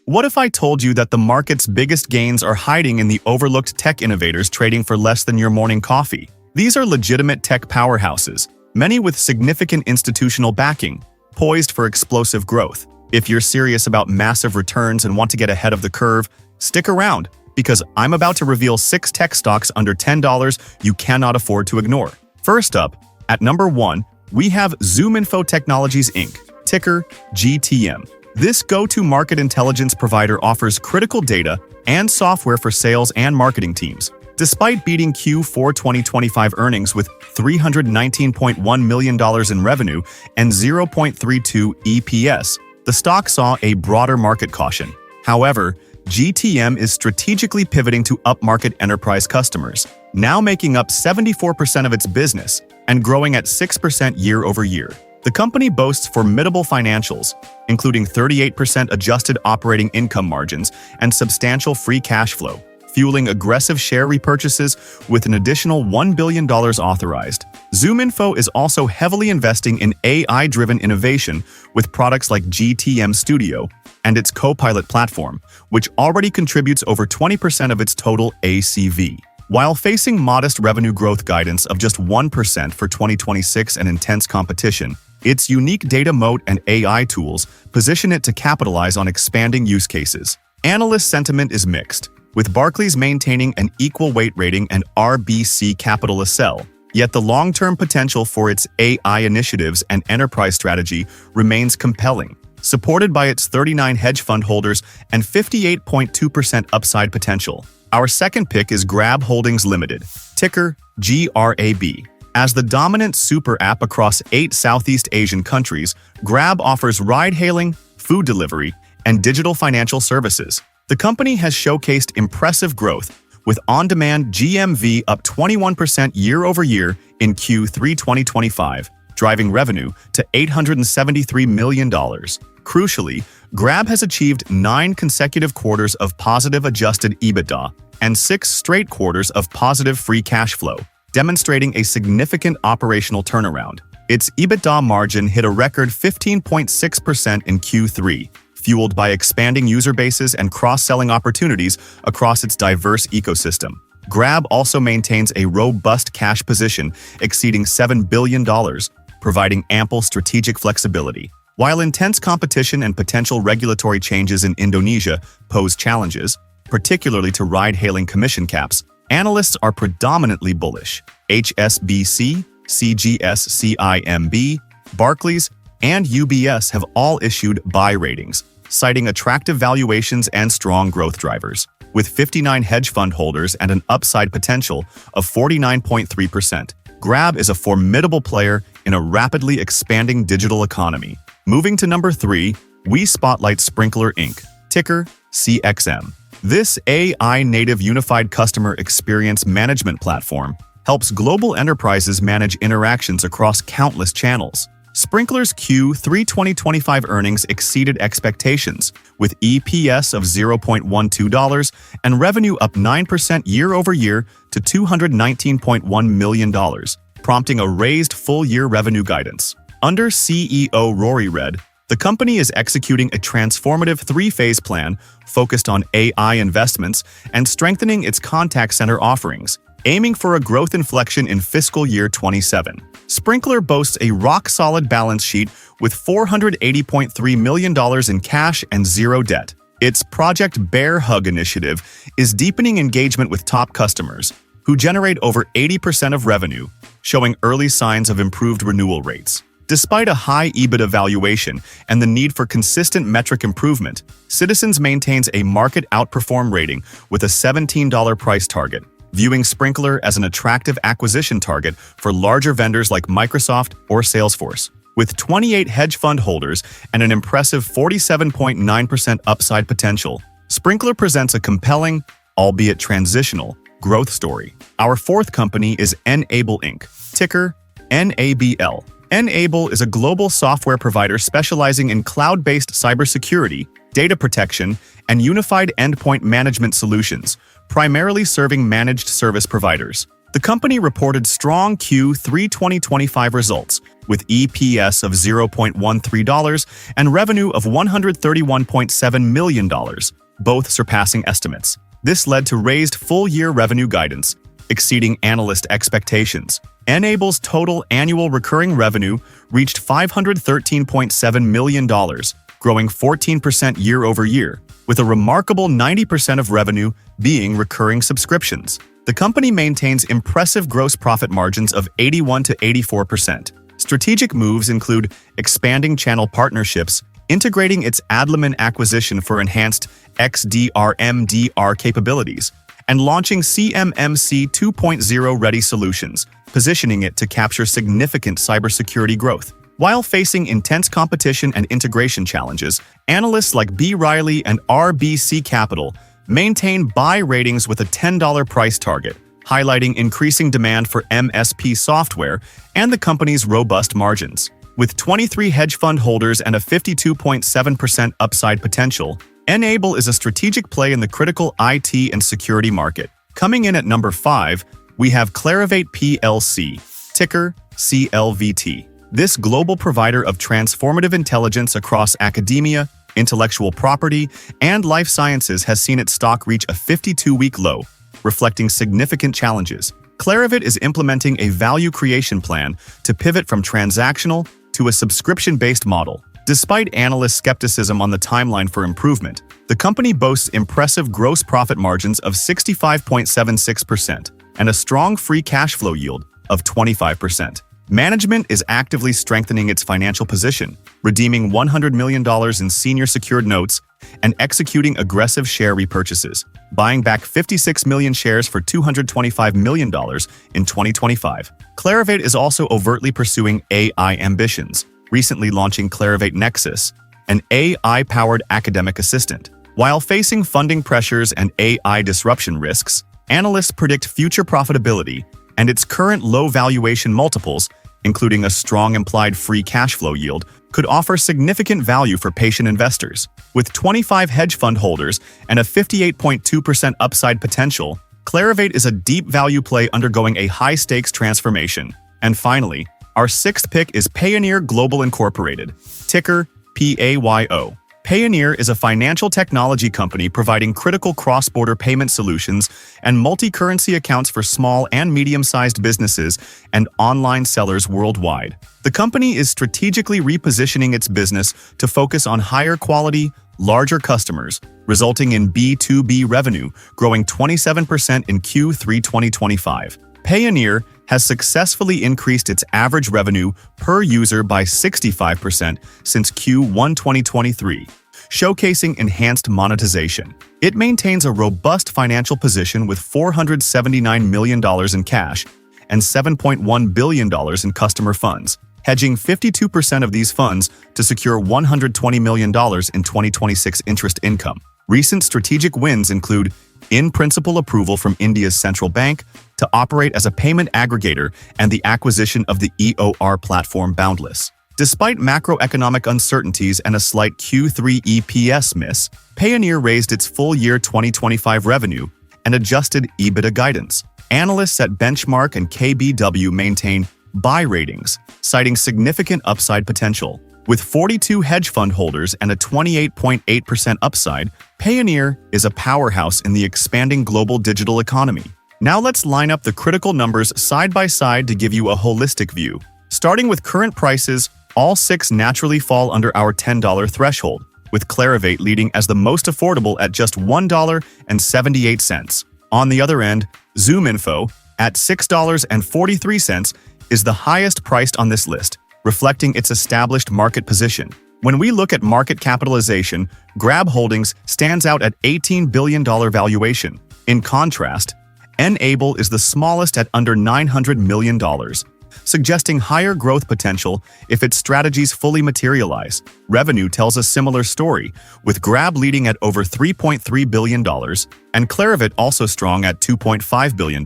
What if I told you that the market's biggest gains are hiding in the overlooked tech innovators trading for less than your morning coffee? These are legitimate tech powerhouses, many with significant institutional backing, poised for explosive growth. If you're serious about massive returns and want to get ahead of the curve, stick around, because I'm about to reveal 6 tech stocks under $10 you cannot afford to ignore. First up, at number 1, we have ZoomInfo Technologies Inc., ticker GTM. This go-to-market intelligence provider offers critical data and software for sales and marketing teams. Despite beating Q4 2025 earnings with $319.1 million in revenue and 0.32 EPS, the stock saw a broader market caution. However, GTM is strategically pivoting to upmarket enterprise customers, now making up 74% of its business and growing at 6% year-over-year. The company boasts formidable financials, including 38% adjusted operating income margins and substantial free cash flow, fueling aggressive share repurchases with an additional $1 billion authorized. ZoomInfo is also heavily investing in AI-driven innovation with products like GTM Studio and its Copilot platform, which already contributes over 20% of its total ACV. While facing modest revenue growth guidance of just 1% for 2026 and intense competition, its unique data moat and AI tools position it to capitalize on expanding use cases. Analyst sentiment is mixed, with Barclays maintaining an equal weight rating and RBC Capital a sell, yet the long-term potential for its AI initiatives and enterprise strategy remains compelling, supported by its 39 hedge fund holders and 58.2% upside potential. Our second pick is Grab Holdings Limited, ticker GRAB. As the dominant super app across 8 Southeast Asian countries, Grab offers ride-hailing, food delivery, and digital financial services. The company has showcased impressive growth, with on-demand GMV up 21% year-over-year in Q3 2025, driving revenue to $873 million. Crucially, Grab has achieved 9 consecutive quarters of positive adjusted EBITDA and 6 straight quarters of positive free cash flow, demonstrating a significant operational turnaround. Its EBITDA margin hit a record 15.6% in Q3, fueled by expanding user bases and cross-selling opportunities across its diverse ecosystem. Grab also maintains a robust cash position exceeding $7 billion, providing ample strategic flexibility. While intense competition and potential regulatory changes in Indonesia pose challenges, particularly to ride-hailing commission caps, analysts are predominantly bullish. HSBC, CGS CIMB, Barclays, and UBS have all issued buy ratings, citing attractive valuations and strong growth drivers. With 59 hedge fund holders and an upside potential of 49.3%, Grab is a formidable player in a rapidly expanding digital economy. Moving to number 3, we spotlight Sprinklr Inc., ticker CXM. This AI-native unified customer experience management platform helps global enterprises manage interactions across countless channels. Sprinklr's Q3 2025 earnings exceeded expectations, with EPS of $0.12 and revenue up 9% year-over-year to $219.1 million, prompting a raised full-year revenue guidance. Under CEO Rory Read, the company is executing a transformative 3-phase plan focused on AI investments and strengthening its contact center offerings, aiming for a growth inflection in fiscal year 27. Sprinklr boasts a rock-solid balance sheet with $480.3 million in cash and 0 debt. Its Project Bear Hug initiative is deepening engagement with top customers, who generate over 80% of revenue, showing early signs of improved renewal rates. Despite a high EBITDA valuation and the need for consistent metric improvement, Citizens maintains a market outperform rating with a $17 price target, viewing Sprinklr as an attractive acquisition target for larger vendors like Microsoft or Salesforce. With 28 hedge fund holders and an impressive 47.9% upside potential, Sprinklr presents a compelling, albeit transitional, growth story. Our fourth company is N-able Inc., ticker NABL. N-able is a global software provider specializing in cloud-based cybersecurity, data protection, and unified endpoint management solutions, primarily serving managed service providers. The company reported strong Q3 2025 results, with EPS of $0.13 and revenue of $131.7 million, both surpassing estimates. This led to raised full-year revenue guidance, exceeding analyst expectations. N-able's total annual recurring revenue reached $513.7 million, growing 14% year-over-year, with a remarkable 90% of revenue being recurring subscriptions. The company maintains impressive gross profit margins of 81 to 84%. Strategic moves include expanding channel partnerships, integrating its Adlumin acquisition for enhanced XDR/MDR capabilities, and launching CMMC 2.0 ready solutions, positioning it to capture significant cybersecurity growth. While facing intense competition and integration challenges, analysts like B. Riley and RBC Capital maintain buy ratings with a $10 price target, highlighting increasing demand for MSP software and the company's robust margins. With 23 hedge fund holders and a 52.7% upside potential, N-able is a strategic play in the critical IT and security market. Coming in at number 5, we have Clarivate plc, ticker CLVT. This global provider of transformative intelligence across academia, intellectual property, and life sciences has seen its stock reach a 52-week low, reflecting significant challenges. Clarivate is implementing a value creation plan to pivot from transactional to a subscription-based model. Despite analyst skepticism on the timeline for improvement, the company boasts impressive gross profit margins of 65.76% and a strong free cash flow yield of 25%. Management is actively strengthening its financial position, redeeming $100 million in senior secured notes and executing aggressive share repurchases, buying back 56 million shares for $225 million in 2025. Clarivate is also overtly pursuing AI ambitions, recently launching Clarivate Nexus, an AI-powered academic assistant. While facing funding pressures and AI disruption risks, analysts predict future profitability, and its current low valuation multiples, including a strong implied free cash flow yield, could offer significant value for patient investors. With 25 hedge fund holders and a 58.2% upside potential, Clarivate is a deep value play undergoing a high-stakes transformation. And finally, our 6th pick is Payoneer Global Incorporated, ticker PAYO. Payoneer is a financial technology company providing critical cross-border payment solutions and multi-currency accounts for small and medium-sized businesses and online sellers worldwide. The company is strategically repositioning its business to focus on higher quality, larger customers, resulting in B2B revenue growing 27% in Q3 2025. Payoneer has successfully increased its average revenue per user by 65% since Q1 2023, showcasing enhanced monetization. It maintains a robust financial position with $479 million in cash and $7.1 billion in customer funds, hedging 52% of these funds to secure $120 million in 2026 interest income. Recent strategic wins include in-principle approval from India's central bank to operate as a payment aggregator and the acquisition of the EOR platform Boundless. Despite macroeconomic uncertainties and a slight Q3 EPS miss, Payoneer raised its full-year 2025 revenue and adjusted EBITDA guidance. Analysts at Benchmark and KBW maintain buy ratings, citing significant upside potential. With 42 hedge fund holders and a 28.8% upside, Payoneer is a powerhouse in the expanding global digital economy. Now let's line up the critical numbers side by side to give you a holistic view. Starting with current prices, all 6 naturally fall under our $10 threshold, with Clarivate leading as the most affordable at just $1.78. On the other end, ZoomInfo, at $6.43, is the highest priced on this list, reflecting its established market position. When we look at market capitalization, Grab Holdings stands out at $18 billion valuation. In contrast, N-able is the smallest at under $900 million, suggesting higher growth potential if its strategies fully materialize. Revenue tells a similar story, with Grab leading at over $3.3 billion and Clarivate also strong at $2.5 billion,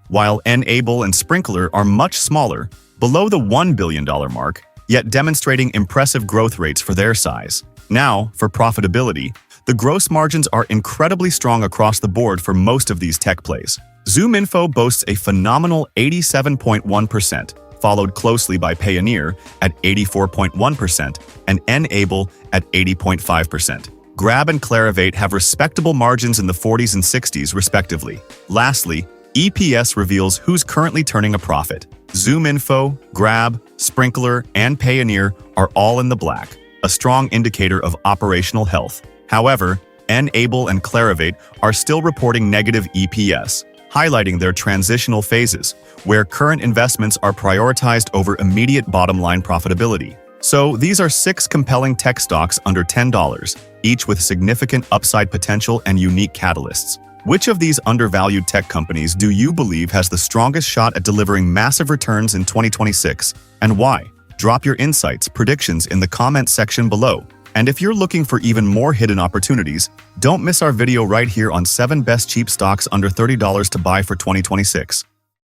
while N-able and Sprinklr are much smaller, below the $1 billion mark, yet demonstrating impressive growth rates for their size. Now, for profitability, the gross margins are incredibly strong across the board for most of these tech plays. ZoomInfo boasts a phenomenal 87.1%, followed closely by Payoneer at 84.1% and N-able at 80.5%. Grab and Clarivate have respectable margins in the 40s and 60s, respectively. Lastly, EPS reveals who's currently turning a profit. ZoomInfo, Grab, Sprinklr, and Payoneer are all in the black, a strong indicator of operational health. However, N-able and Clarivate are still reporting negative EPS, highlighting their transitional phases, where current investments are prioritized over immediate bottom-line profitability. So these are 6 compelling tech stocks under $10, each with significant upside potential and unique catalysts. Which of these undervalued tech companies do you believe has the strongest shot at delivering massive returns in 2026, and why? Drop your insights, predictions in the comments section below. And if you're looking for even more hidden opportunities, don't miss our video right here on 7 best cheap stocks under $30 to buy for 2026.